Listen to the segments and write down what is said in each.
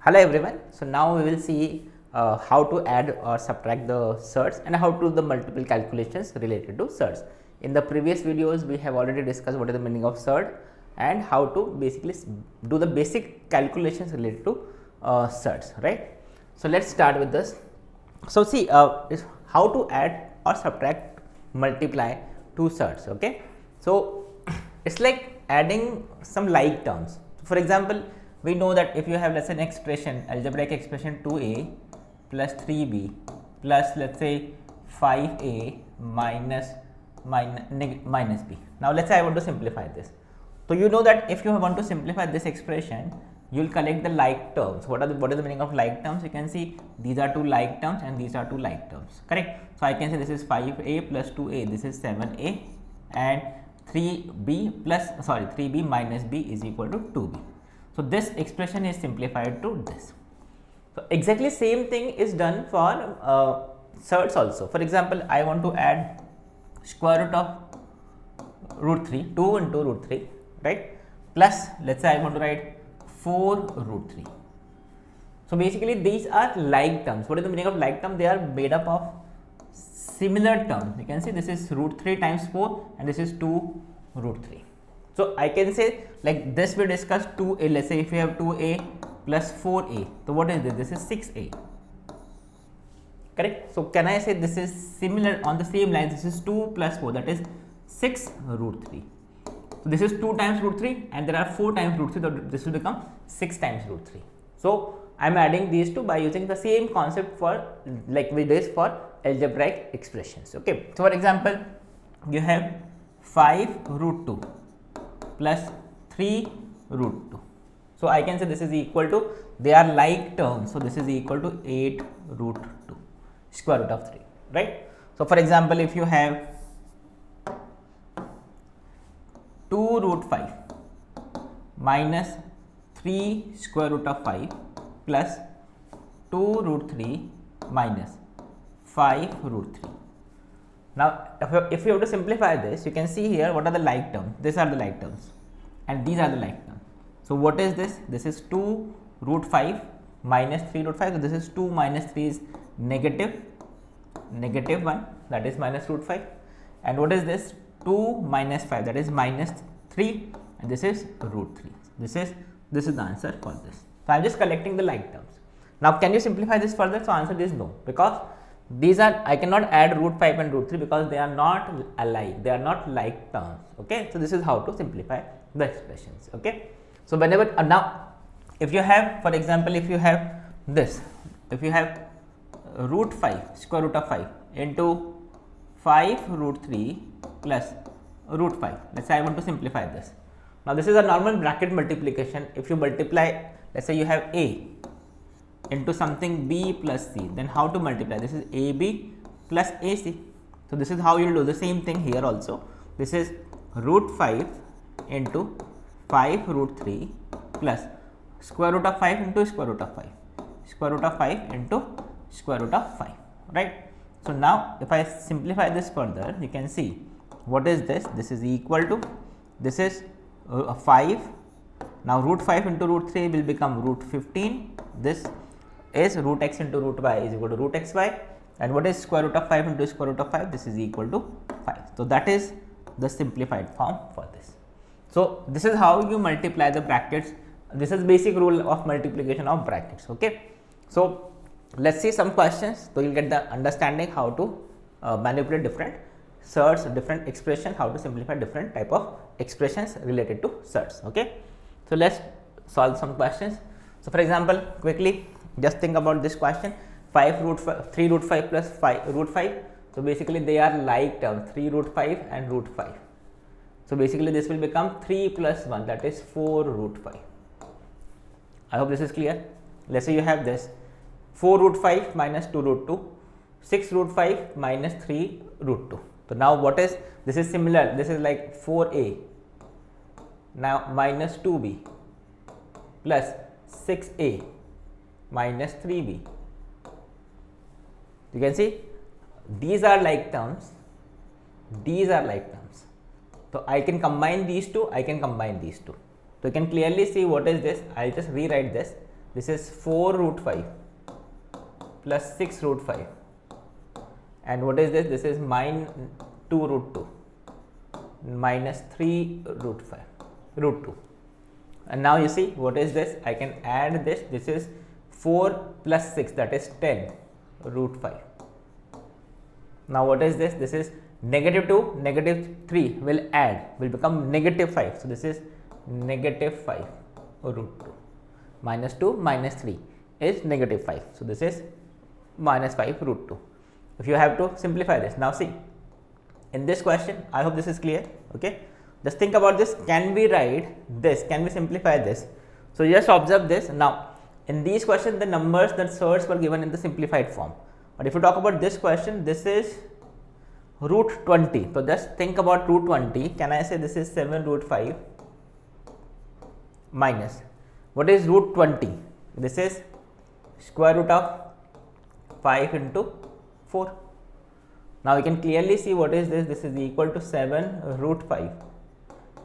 Hello everyone. So now we will see how to add or subtract the surds and how to do the multiple calculations related to surds. In the previous videos we have already discussed what is the meaning of surd and how to basically do the basic calculations related to surds, right. So let's start with this. So see is how to add or subtract, multiply two surds. Okay. So it's like adding some like terms. For example, we know that if you have, let's say, an expression, algebraic expression 2a plus 3b plus, let's say, 5a minus b. Now let's say I want to simplify this. So you know that if you want to simplify this expression, you will collect the like terms. What is the meaning of like terms? You can see these are two like terms and these are two like terms, correct. So I can say this is 5a plus 2a, this is 7a, and 3b minus b is equal to 2b. So this expression is simplified to this. So exactly same thing is done for surds also. For example, I want to add square root of root 3, 2 into root 3, right, plus let's say I want to write 4 root 3. So basically these are like terms. What is the meaning of like term? They are made up of similar terms. You can see this is root 3 times 4 and this is 2 root 3. So I can say like this we discussed 2a, let's say if you have 2a plus 4a, so what is this? This is 6a, correct. So can I say this is similar on the same line? This is 2 plus 4, that is 6 root 3. So this is 2 times root 3 and there are 4 times root 3, so this will become 6 times root 3. So I am adding these two by using the same concept for like we did for algebraic expressions. Okay. So for example, you have 5 root 2 plus 3 root 2. So I can say this is equal to, they are like terms. So this is equal to 8 root 2 square root of 3, right. So for example, if you have 2 root 5 minus 3 square root of 5 plus 2 root 3 minus 5 root 3. Now if you have to simplify this, you can see here what are the like terms. These are the like terms and these are the like terms. So what is this? This is 2 root 5 minus 3 root 5. So this is 2 minus 3 is negative 1, that is minus root 5. And what is this? 2 minus 5, that is minus 3, and this is root 3. This is the answer for this. So I am just collecting the like terms. Now can you simplify this further? So answer is no, because these are, I cannot add root 5 and root 3 because they are not alike, they are not like terms. Okay. So this is how to simplify the expressions. Okay. So whenever now if you have, for example, if you have this, if you have root 5 square root of 5 into 5 root 3 plus root 5, let's say I want to simplify this. Now this is a normal bracket multiplication. If you multiply, let's say you have a into something b plus c, then how to multiply? This is ab plus ac. So this is how you will do the same thing here also. This is root 5 into 5 root 3 plus square root of 5 into square root of 5, square root of 5 into square root of 5, right. So now if I simplify this further, you can see what is this? This is equal to, this is 5. Now root 5 into root 3 will become root 15. This is root x into root y is equal to root xy, and what is square root of 5 into square root of 5? This is equal to 5. So that is the simplified form for this. So this is how you multiply the brackets. This is basic rule of multiplication of brackets. Okay. So let's see some questions, so you'll get the understanding how to manipulate different surds, different expressions, how to simplify different type of expressions related to surds. Okay. So let's solve some questions. So for example, quickly just think about this question, 3 root 5 plus 5 root 5. So basically they are like terms, 3 root 5 and root 5. So basically this will become 3 plus 1, that is 4 root 5. I hope this is clear. Let's say you have this 4 root 5 minus 2 root 2, 6 root 5 minus 3 root 2. So now what is, this is similar, this is like 4a, now minus 2b plus 6a minus 3b. You can see these are like terms, these are like terms. So I can combine these two, I can combine these two. So you can clearly see what is this. I will just rewrite this. this is 4 root 5 plus 6 root 5, and what is this? This is minus 2 root 2 minus 3 root 5 root 2. And now you see what is this? I can add this. This is 4 plus 6, that is 10 root 5. Now what is this? This is negative 2, negative 3 will add, will become negative 5. So this is negative 5 root 2. Minus 2 minus 3 is negative 5. So this is minus 5 root 2. If you have to simplify this, now see in this question, I hope this is clear. Okay, just think about this. Can we write this? Can we simplify this? So just observe this. Now in these questions, the numbers, the surds were given in the simplified form. But if you talk about this question, this is root 20. So just think about root 20. Can I say this is 7 root 5 minus, what is root 20? This is square root of 5 into 4. Now we can clearly see what is this. This is equal to 7 root 5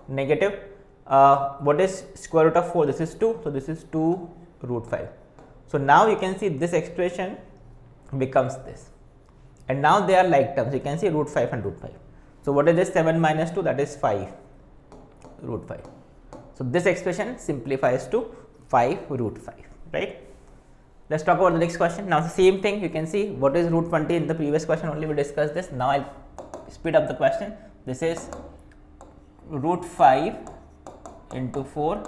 negative, what is square root of 4? This is 2. So this is 2 root 5. So now you can see this expression becomes this, and now they are like terms. You can see root 5 and root 5. So what is this? 7 minus 2, that is 5 root 5. So this expression simplifies to 5 root 5, right? Let's talk about the next question. Now the same thing, you can see what is root 20 in the previous question only we discussed this. Now I'll speed up the question. This is root 5 into 4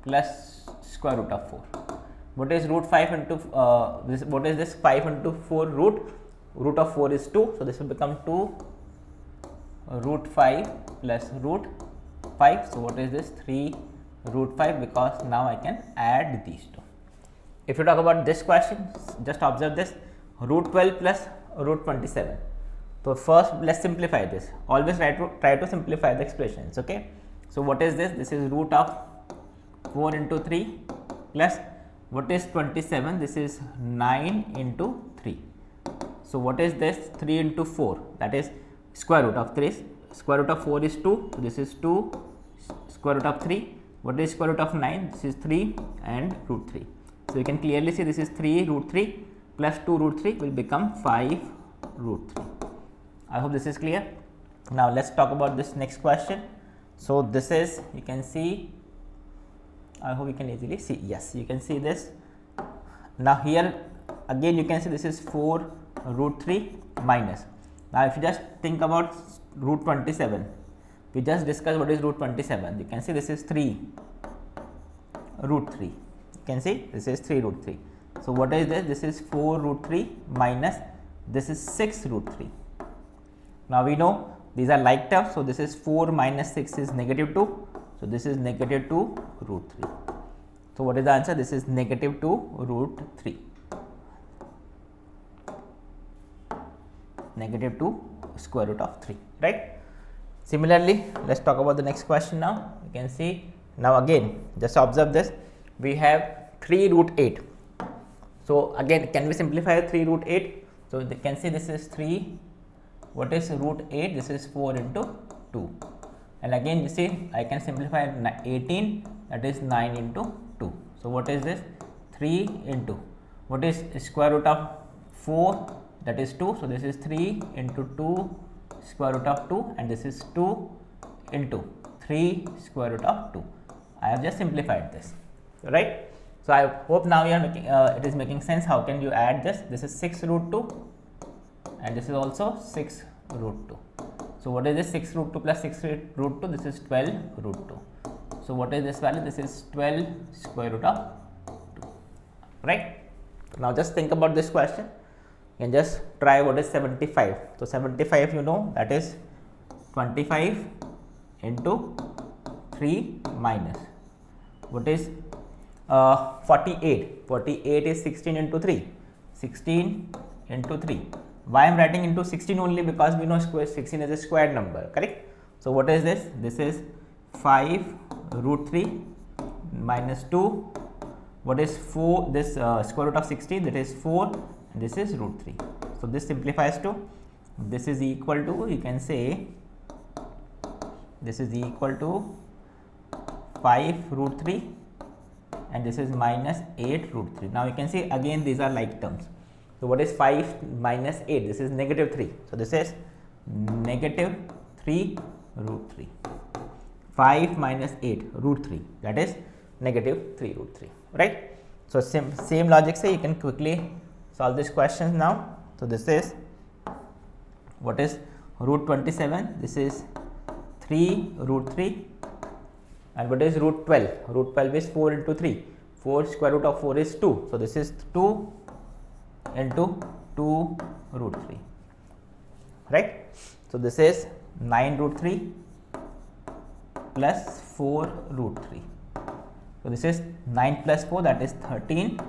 plus square root of 4. What is root 5 into what is this? 5 into 4 root of 4 is 2. So this will become 2 root 5 plus root 5. So what is this? 3 root 5, because now I can add these two. If you talk about this question, just observe this, root 12 plus root 27. So first let's simplify this. Always try to simplify the expressions. Okay. So what is this? This is root of 4 into 3 plus what is 27? This is 9 into 3. So what is this? 3 into 4, that is square root of 3. Square root of 4 is 2. So this is 2 square root of 3. What is square root of 9? This is 3 and root 3. So you can clearly see this is 3 root 3 plus 2 root 3 will become 5 root 3. I hope this is clear. Now let's talk about this next question. So this is, you can see, I hope you can easily see. Yes, you can see this. Now here again you can see this is 4 root 3 minus. Now if you just think about root 27, we just discussed what is root 27. You can see this is 3 root 3. You can see this is 3 root 3. So what is this? This is 4 root 3 minus this is 6 root 3. Now we know these are like terms. So this is 4 minus 6 is negative 2. So this is negative 2 root 3. So what is the answer? This is negative 2 root 3. Negative 2 square root of 3, right? Similarly, let's talk about the next question now. You can see now again, just observe this. We have 3 root 8. So again, can we simplify 3 root 8? So you can see this is 3. What is root 8? This is 4 into 2. And again you see I can simplify 18, that is 9 into 2. So what is this? 3 into what is square root of 4? That is 2. So this is 3 into 2 square root of 2, and this is 2 into 3 square root of 2. I have just simplified this, right? So I hope now you are making it is making sense. How can you add this? This is 6 root 2 and this is also 6 root 2. So what is this? 6 root 2 plus 6 root 2? This is 12 root 2. So what is this value? This is 12 square root of 2, right? Now just think about this question. You can just try what is 75. So 75, you know, that is 25 into 3 minus what is 48. 48 is 16 into 3. 16 into 3. Why I am writing into 16 only? Because we know square 16 is a squared number, correct? So what is this? This is 5 root 3 minus 2. What is 4? This square root of 16, that is 4. And this is root 3. So this simplifies to, this is equal to, you can say this is equal to 5 root 3 and this is minus 8 root 3. Now you can see again these are like terms. So what is 5 minus 8? This is negative 3. So this is negative 3 root 3. 5 minus 8 root 3, that is negative 3 root 3, right? So same logic say you can quickly solve this question now. So this is what is root 27? This is 3 root 3. And what is root 12? Root 12 is 4 into 3. 4 square root of 4 is 2. So this is 2 into 2 root 3, right? So this is 9 root 3 plus 4 root 3. So this is 9 plus 4, that is 13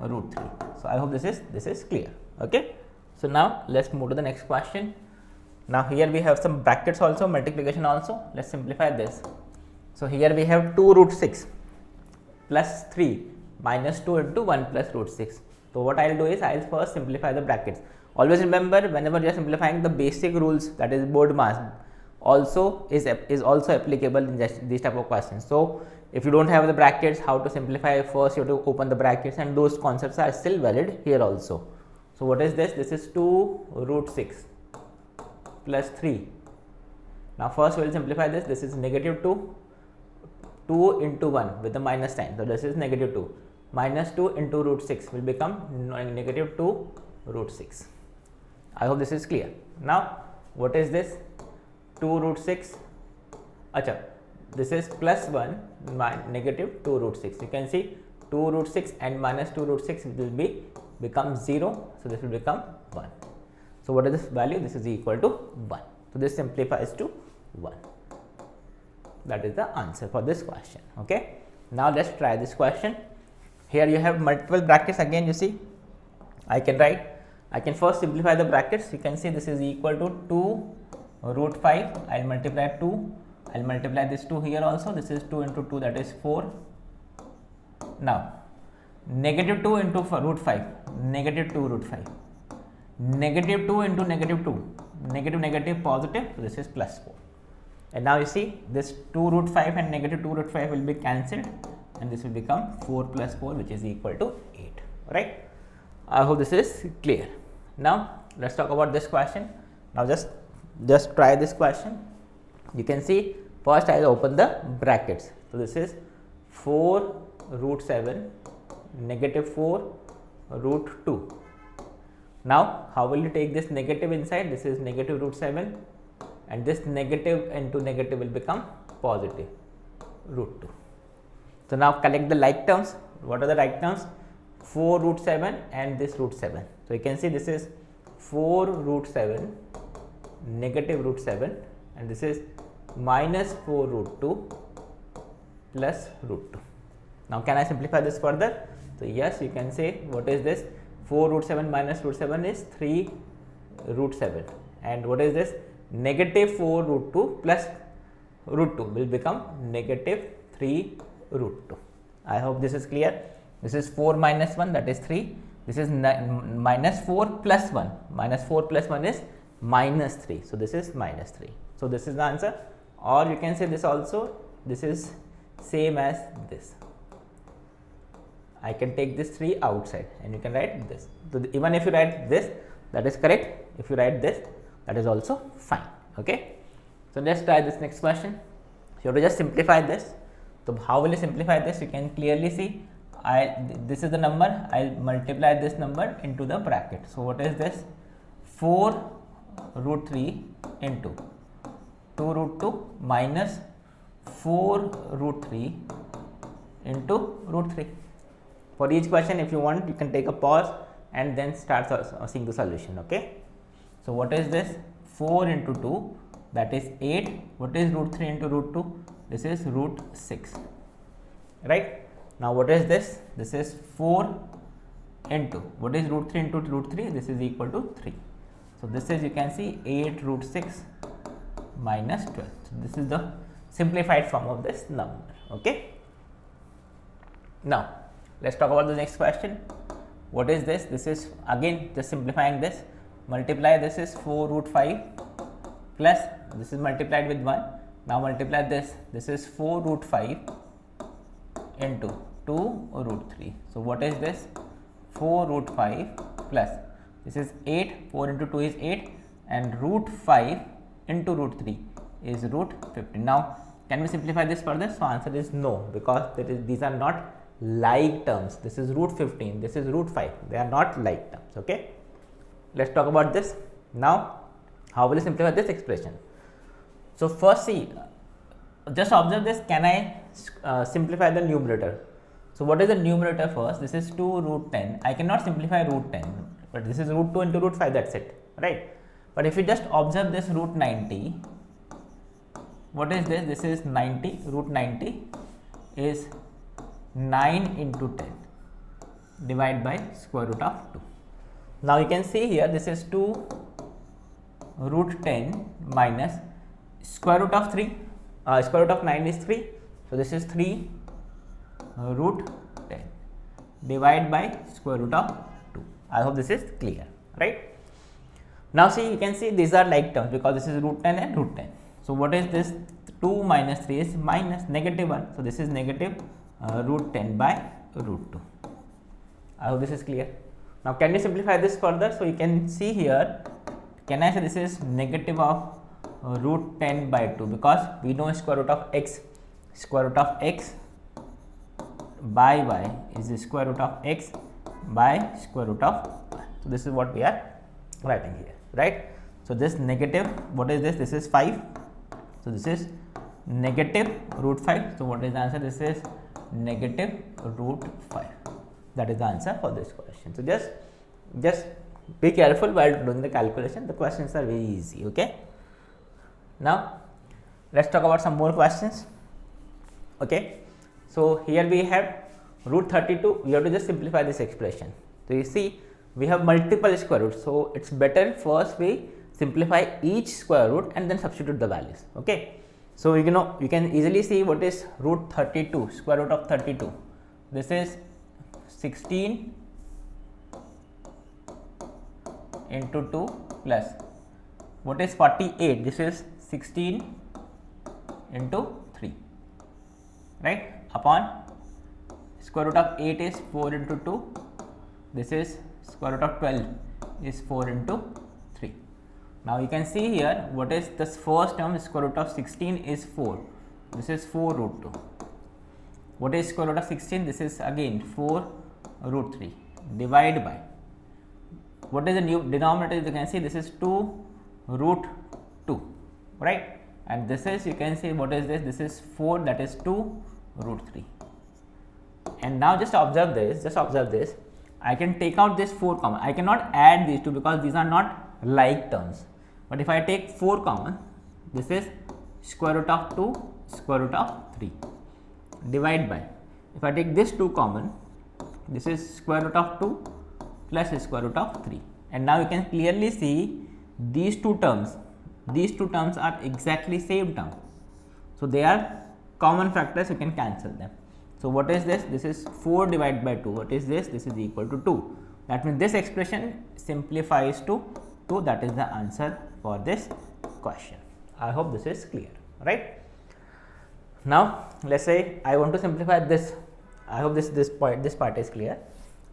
root 3. So I hope this is clear. Okay. So now let's move to the next question. Now here we have some brackets also, multiplication also. Let's simplify this. So here we have 2 root 6 plus 3 minus 2 into 1 plus root 6. So what I will do is I will first simplify the brackets. Always remember, whenever you are simplifying, the basic rules, that is board mass, also is also applicable in these type of questions. So if you don't have the brackets, how to simplify, first you have to open the brackets, and those concepts are still valid here also. So what is this? This is 2 root 6 plus 3. Now first we will simplify this. This is negative 2. 2 into 1 with the minus sign. So this is negative 2. Minus 2 into root 6 will become negative 2 root 6. I hope this is clear. Now what is this? 2 root 6. Acha, this is plus 1 negative 2 root 6. You can see 2 root 6 and minus 2 root 6 will become 0. So this will become 1. So what is this value? This is equal to 1. So this simplifies to 1. That is the answer for this question. Okay. Now let's try this question. Here you have multiple brackets. Again you see I can first simplify the brackets. You can see this is equal to 2 root 5. I will multiply 2. I will multiply this 2 here also. This is 2 into 2, that is 4. Now negative 2 into root 5, negative 2 root 5. Negative 2 into negative 2, negative negative positive. So this is plus 4. And now you see this 2 root 5 and negative 2 root 5 will be cancelled, and this will become 4 plus 4, which is equal to 8, right? I hope this is clear. Now let's talk about this question. Now just try this question. You can see first I will open the brackets. So this is 4 root 7 negative 4 root 2. Now how will you take this negative inside? This is negative root 7, and this negative into negative will become positive root 2. So now collect the like terms. What are the like terms? 4 root 7 and this root 7. So you can see this is 4 root 7 negative root 7, and this is minus 4 root 2 plus root 2. Now can I simplify this further? So yes, you can say what is this? 4 root 7 minus root 7 is 3 root 7, and what is this? Negative 4 root 2 plus root 2 will become negative 3 root 2. I hope this is clear. This is 4 minus 1, that is 3. This is minus 4 plus 1. Minus 4 plus 1 is minus 3. So this is minus 3. So this is the answer. Or you can say this also. This is same as this. I can take this 3 outside, and you can write this. So even if you write this, that is correct. If you write this, that is also fine. Okay. So let's try this next question. You have to just simplify this. So how will you simplify this? You can clearly see this is the number. I will multiply this number into the bracket. So what is this? 4 root 3 into 2 root 2 minus 4 root 3 into root 3. For each question, if you want, you can take a pause and then start seeing the solution. Okay. So what is this? 4 into 2, that is 8. What is root 3 into root 2? This is root 6, right? Now what is this? This is 4 into, what is root 3 into root 3? This is equal to 3. So this is, you can see, 8 root 6 minus 12. So this is the simplified form of this number. Okay. Now let's talk about the next question. What is this? This is again just simplifying this. Multiply this is 4 root 5 plus this is multiplied with 1. Now multiply this. This is 4 root 5 into 2 root 3. So, what is this? 4 root 5 plus this is 8, 4 into 2 is 8 and root 5 into root 3 is root 15. Now, can we simplify this further? So, answer is no, because these are not like terms. This is root 15, this is root 5, they are not like terms. Okay. Let us talk about this. Now, how will you simplify this expression? So, first see, just observe this, can I simplify the numerator? So, what is the numerator first? This is 2 root 10, I cannot simplify root 10, but this is root 2 into root 5, that is it, right. But if you just observe this root 90, what is this? This is 90, root 90 is 9 into 10 divided by square root of 2. Now, you can see here this is 2 root 10 minus square root of 3, square root of 9 is 3. So, this is 3 root 10 divided by square root of 2. I hope this is clear, right. Now, see, you can see these are like terms because this is root 10 and root 10. So, what is this? 2 minus 3 is minus negative 1. So, this is negative root 10 by root 2. I hope this is clear. Now, can you simplify this further? So, you can see here, can I say this is negative of root 10 by 2, because we know square root of x by y is the square root of x by square root of y. So, this is what we are writing here, right. So, this negative, what is this? This is 5. So, this is negative root 5. So, what is the answer? This is negative root 5. That is the answer for this question. So, just be careful while doing the calculation. The questions are very easy. Okay. Now, let us talk about some more questions. Okay. So, here we have root 32. We have to just simplify this expression. So, you see, we have multiple square roots. So, it is better first we simplify each square root and then substitute the values. Okay. So, you know, you can easily see what is root 32, square root of 32. This is 16 into 2 plus what is 48? This is 16 into 3, right, upon square root of 8 is 4 into 2. This is square root of 12 is 4 into 3. Now, you can see here what is this first term, square root of 16 is 4. This is 4 root 2. What is square root of 16? This is again 4 root 3 divided by what is the new denominator? You can see this is 2 root 2, right, and this is, you can see what is this? This is 4, that is 2 root 3. And now, just observe this, I can take out this 4 common. I cannot add these two because these are not like terms, but if I take 4 common, this is square root of 2 square root of 3 divide by, if I take this 2 common, this is square root of 2 plus square root of 3. And now, you can clearly see these two terms are exactly same term. So, they are common factors, you can cancel them. So, what is this? This is 4 divided by 2. What is this? This is equal to 2. That means, this expression simplifies to 2. That is the answer for this question. I hope this is clear, right. Now, let us say I want to simplify this. I hope this part is clear.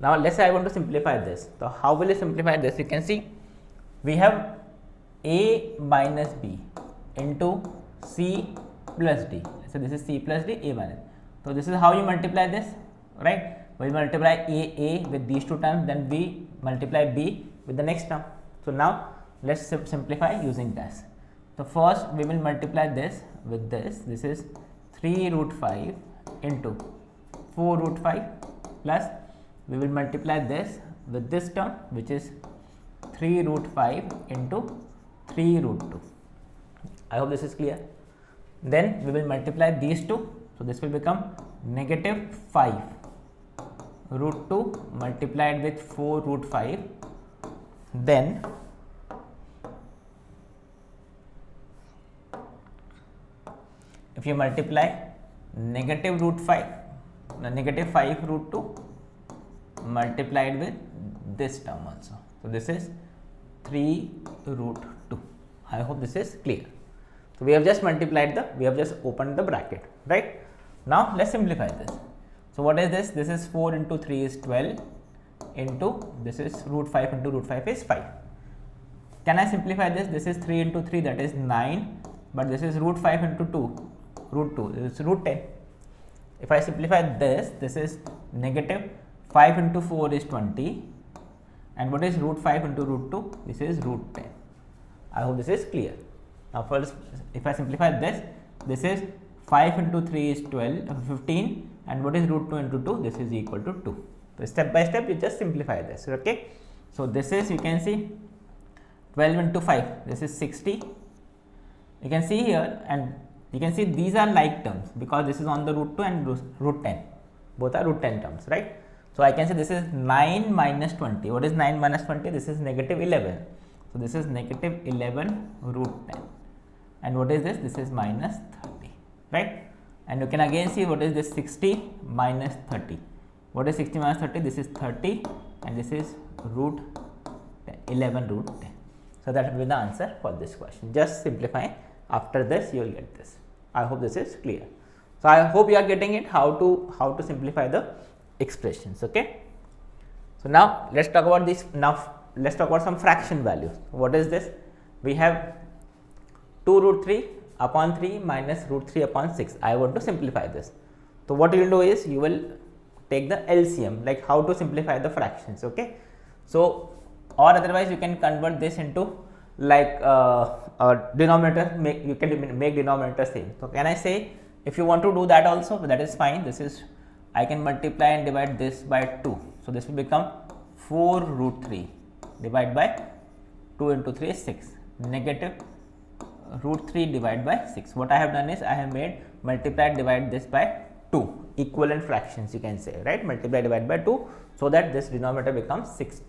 Now, let us say I want to simplify this. So, how will you simplify this? You can see we have a minus b into c plus d. So, this is c plus d, a minus. So, this is how you multiply this, right. We multiply a with these two terms, then we multiply b with the next term. So, now let us simplify using this. So, first we will multiply this with this. This is 3 root 5 into 4 root 5 plus we will multiply this with this term, which is 3 root 5 into 3 root 2. I hope this is clear. Then we will multiply these two. So, this will become negative 5 root 2 multiplied with 4 root 5. Then if you multiply negative root 5, negative 5 root 2 multiplied with this term also. So, this is 3 root 2. I hope this is clear. So, we have just multiplied we have just opened the bracket, right. Now, let us simplify this. So what is this? This is 4 into 3 is 12 into this is root 5 into root 5 is 5. Can I simplify this? This is 3 into 3, that is 9, but this is root 5 into 2, root 2 is root 10. If I simplify this, this is negative 5 into 4 is 20, and what is root 5 into root 2? This is root 10. I hope this is clear. Now first, if I simplify this, this is 5 into 3 is 15, and what is root 2 into 2? This is equal to 2. So step by step you just simplify this, okay. So this is, you can see 12 into 5, this is 60. You can see here, and you can see these are like terms because this is on the root 2 and root 10, both are root 10 terms, right. So I can say this is 9 minus 20. What is 9 minus 20? This is negative 11. So this is negative 11 root 10, and what is this? This is minus 30, right. And you can again see what is this? 60 minus 30. What is 60 minus 30? This is 30, and this is root 10, 11 root 10. So that will be the answer for this question. Just simplifying. After this, you will get this. I hope this is clear. So I hope you are getting it, how to simplify the expressions. Okay. So now let's talk about this. Now let's talk about some fraction values. What is this? We have 2 root 3 upon 3 minus root 3 upon 6. I want to simplify this. So what you will do is you will take the LCM, like how to simplify the fractions. Okay. So or otherwise you can convert this into like a denominator, you can make denominator same. So can I say, if you want to do that also, that is fine. This is, I can multiply and divide this by 2. So this will become 4 root 3 divided by 2 into 3 is 6, negative root 3 divided by 6. What I have done is I have made multiply and divide this by 2, equivalent fractions you can say, right. Multiply divide by 2, so that this denominator becomes 6.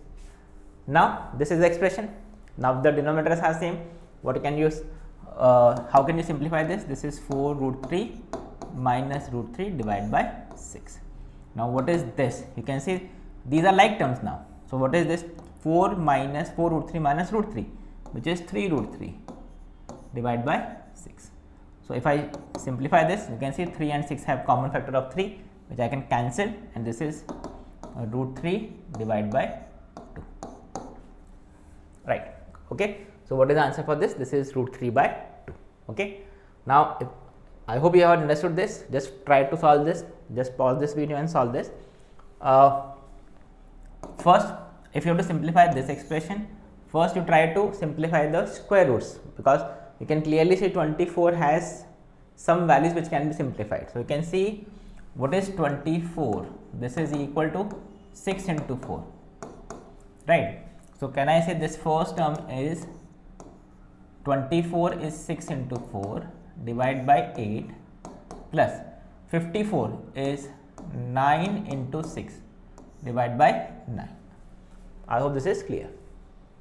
Now this is the expression. Now the denominators are same. What you can use? How can you simplify this? This is 4 root 3 minus root 3 divided by 6. Now what is this? You can see these are like terms now. So what is this? 4 minus 4 root 3 minus root 3, which is 3 root 3 divided by 6. So if I simplify this, you can see 3 and 6 have common factor of 3, which I can cancel, and this is root 3 divided by 2. Right. Okay. So what is the answer for this? This is root 3 by 2. Okay. Now I hope you have understood this. Just try to solve this. Just pause this video and solve this. First, if you have to simplify this expression, first you try to simplify the square roots, because you can clearly see 24 has some values which can be simplified. So you can see what is 24. This is equal to 6 into 4, right. So can I say this first term is 24 is 6 into 4 divided by 8 plus 54 is 9 into 6 divided by 9. I hope this is clear.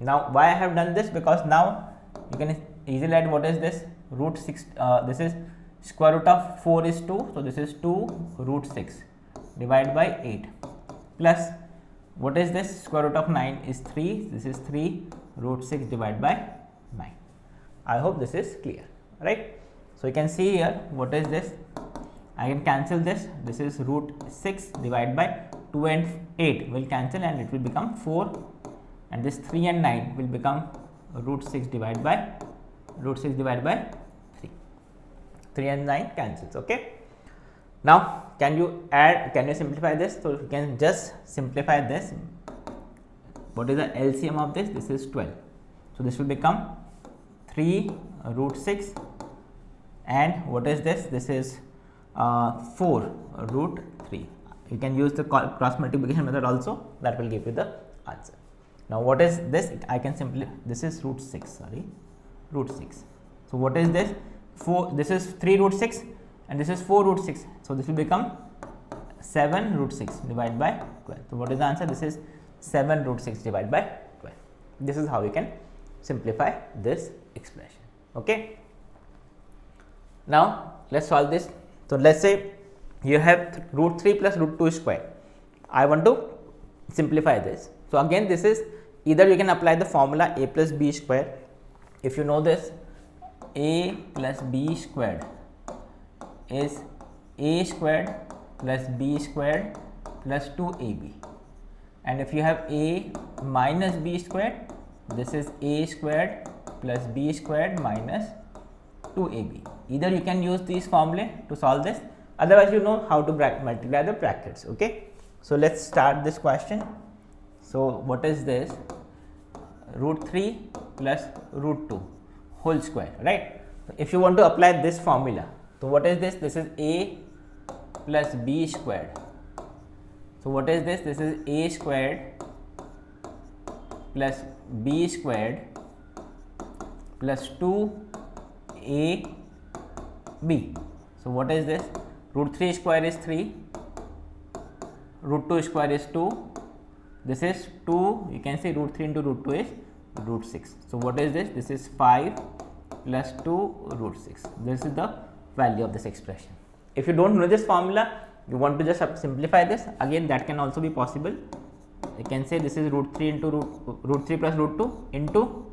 Now why I have done this? Because now you can easily add what is this? Root 6, this is square root of 4 is 2, so this is 2 root 6 divided by 8 plus what is this? Square root of 9 is 3, this is 3 root 6 divided by 9. I hope this is clear, right. So you can see here what is this? I can cancel this. This is root 6 divided by 2 and 8 will cancel, and it will become 4, and this 3 and 9 will become root 6 divided by 3. 3 and 9 cancels. Okay. Now can you simplify this? So you can just simplify this. What is the LCM of this? This is 12. So this will become 3 root 6, and what is this? This is 4 root 3. You can use the cross multiplication method also, that will give you the answer. Now what is this? I can simply, this is root 6, root 6. So what is this? 4, this is 3 root 6 and this is 4 root 6. So this will become 7 root 6 divided by 12. So what is the answer? This is 7 root 6 divided by 12. This is how we can simplify this expression. Okay. Now let's solve this. So let's say you have root 3 plus root 2 square. I want to simplify this. So again, this is either you can apply the formula a plus b square. If you know this, a plus b squared is a squared plus b squared plus 2ab. And if you have a minus b squared, this is a squared plus b squared minus 2ab. Either you can use these formulae to solve this, otherwise you know how to multiply the brackets. Okay, so let's start this question. So what is this? Root 3 plus root 2 whole square, right? So if you want to apply this formula, so what is this? This is a plus b squared. So what is this? This is a squared plus b squared plus 2ab. So what is this? Root 3 square is 3, root 2 square is 2, this is 2, you can say root 3 into root 2 is root 6. So what is this? This is 5 plus 2 root 6. This is the value of this expression. If you don't know this formula, you want to just simplify this, again that can also be possible. You can say this is root 3 into root 3 plus root 2 into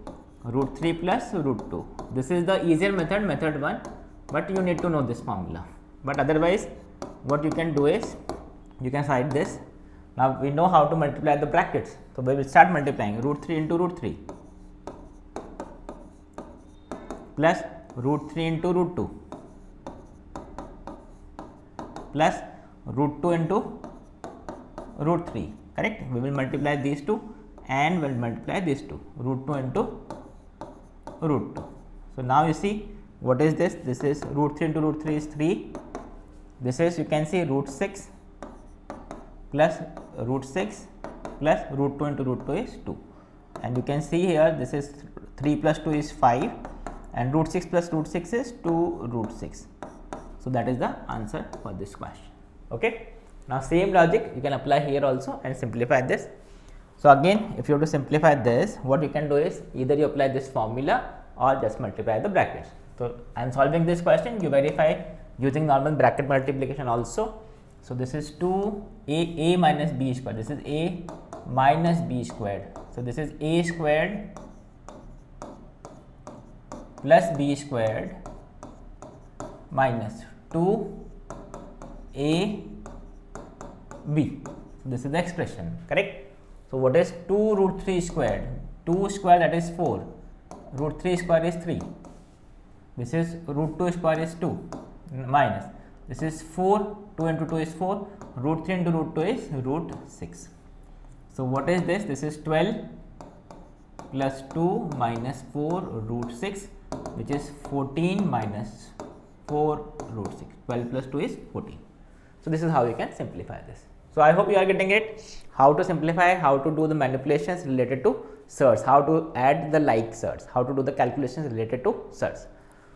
root 3 plus root 2. This is the easier method, method 1, but you need to know this formula. But otherwise what you can do is you can cite this. Now we know how to multiply the brackets, so we will start multiplying. Root 3 into root 3 plus root 3 into root 2 plus root 2 into root 3, correct? We will multiply these two and we will multiply these two, root 2 into root 2. So now you see what is this? This is root 3 into root 3 is 3. This is, you can see, root 6 plus root 6 plus root 2 into root 2 is 2. And you can see here this is 3 plus 2 is 5 and root 6 plus root 6 is 2 root 6. So that is the answer for this question. Okay. Now same logic you can apply here also and simplify this. So again, if you have to simplify this, what you can do is either you apply this formula or just multiply the brackets. So I am solving this question, you verify using normal bracket multiplication also. So this is 2a minus b squared, this is a minus b squared. So this is a squared plus b squared minus 2ab. So this is the expression, correct? So what is 2 root 3 squared? 2 square, that is 4, root 3 square is 3, this is root 2 square is 2 minus, this is 4, 2 into 2 is 4, root 3 into root 2 is root 6. So what is this? This is 12 plus 2 minus 4 root 6, which is 14 minus 4 root 6. 12 plus 2 is 14. So this is how you can simplify this. So I hope you are getting it, how to simplify, how to do the manipulations related to surds, how to add the like surds, how to do the calculations related to surds.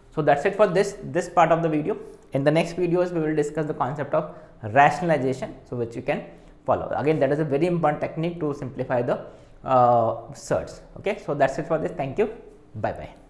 So that's it for this part of the video. In the next videos, we will discuss the concept of rationalization, so which you can follow. Again, that is a very important technique to simplify the surds. Okay, so that's it for this. Thank you. Bye bye.